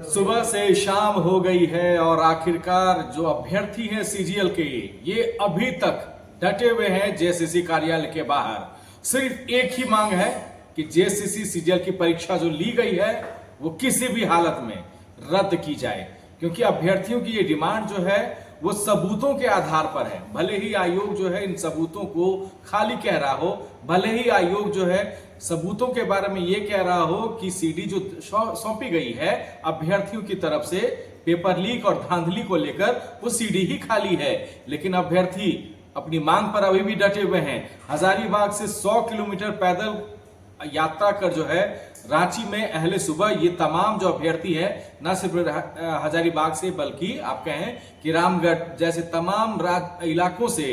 सुबह से शाम हो गई है और आखिरकार जो अभ्यर्थी हैं सीजीएल के ये अभी तक डटे हुए हैं जेएसएससी कार्यालय के बाहर। सिर्फ एक ही मांग है कि जेएसएससी सीजीएल की परीक्षा जो ली गई है वो किसी भी हालत में रद्द की जाए, क्योंकि अभ्यर्थियों की ये डिमांड जो है वो सबूतों के आधार पर है। भले ही आयोग जो है इन सबूतों को खाली कह रहा हो, भले ही आयोग जो है सबूतों के बारे में ये कह रहा हो कि सीडी जो सौंपी गई है अभ्यर्थियों की तरफ से पेपर लीक और धांधली को लेकर वो सीडी ही खाली है, लेकिन अभ्यर्थी अपनी मांग पर अभी भी डटे हुए हैं। हजारीबाग से 100 किलोमीटर पैदल यात्रा कर जो है रांची में अहले सुबह ये तमाम जो अभ्यर्थी है न सिर्फ हजारीबाग से बल्कि आप कहें कि रामगढ़ जैसे तमाम इलाकों से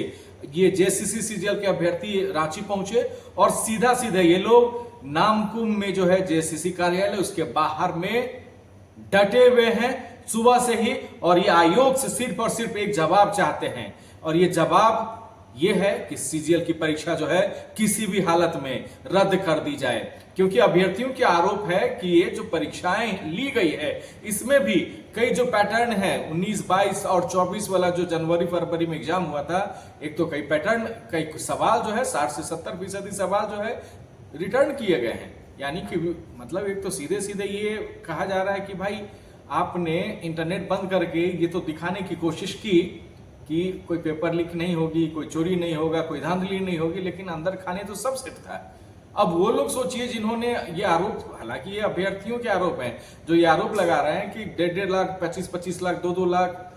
ये जेएसएससी सीजीएल के अभ्यर्थी रांची पहुंचे और सीधा सीधा ये लोग नामकुम में जो है जेएसएससी कार्यालय उसके बाहर में डटे हुए हैं सुबह से ही, और ये आयोग से सिर्फ और सिर्फ एक जवाब चाहते हैं, और ये जवाब ये है कि सीजीएल की परीक्षा जो है किसी भी हालत में रद्द कर दी जाए, क्योंकि अभ्यर्थियों के आरोप है कि ये जो परीक्षाएं ली गई है इसमें भी कई जो पैटर्न है 19, 22 और 24 वाला जो जनवरी फरवरी में एग्जाम हुआ था, एक तो कई पैटर्न कई सवाल जो है 60 से 70% सवाल जो है रिटर्न किए गए हैं। यानी कि मतलब एक तो सीधे सीधे ये कहा जा रहा है कि भाई आपने इंटरनेट बंद करके ये तो दिखाने की कोशिश की कि कोई पेपर लीक नहीं होगी, कोई चोरी नहीं होगा, कोई धांधली नहीं होगी, लेकिन अंदर खाने तो सब सेट था। अब वो लोग सोचिए जिन्होंने ये आरोप, हालांकि ये अभ्यर्थियों के आरोप हैं, जो ये आरोप लगा रहे हैं कि 1.5 लाख, 25 लाख, 2 लाख,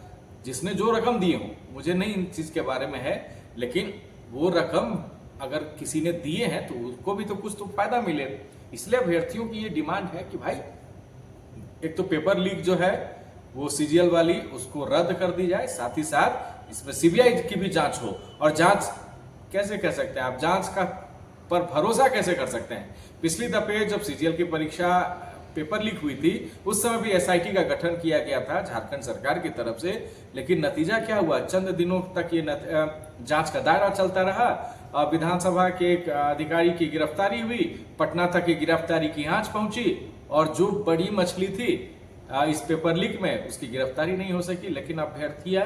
जिसने जो रकम दिए हो, मुझे नहीं इन चीज के बारे में है, लेकिन वो रकम अगर किसी ने दिए हैं तो उसको भी तो कुछ तो फायदा मिले। इसलिए अभ्यर्थियों की ये डिमांड है कि भाई एक तो पेपर लीक जो है वो सीजीएल वाली उसको रद्द कर दी जाए, साथ ही साथ इसमें सीबीआई की भी जांच हो। और जांच कैसे कर सकते हैं आप, जांच का पर भरोसा कैसे कर सकते हैं? पिछली दफे जब सीजीएल की परीक्षा पेपर लीक हुई थी उस समय भी एसआईटी का गठन किया गया था झारखंड सरकार की तरफ से, लेकिन नतीजा क्या हुआ? चंद दिनों तक ये जांच का दायरा चलता रहा। विधानसभा के एक अधिकारी की गिरफ्तारी हुई, पटना तक की गिरफ्तारी की आंच पहुंची, और जो बड़ी मछली थी इस पेपर लीक में उसकी गिरफ्तारी नहीं हो सकी। लेकिन अभ्यर्थियां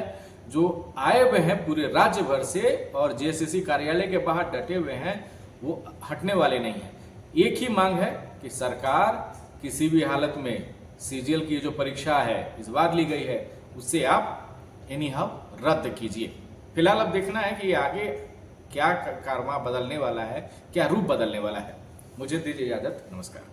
जो आए हुए हैं पूरे राज्य भर से और जेएसएससी कार्यालय के बाहर डटे हुए हैं वो हटने वाले नहीं है। एक ही मांग है कि सरकार किसी भी हालत में सीजीएल की जो परीक्षा है इस बार ली गई है उससे आप एनीहाउ रद्द कीजिए। फिलहाल अब देखना है कि आगे क्या कारवां बदलने वाला है, क्या रूप बदलने वाला है। मुझे दीजिए इजाजत, नमस्कार।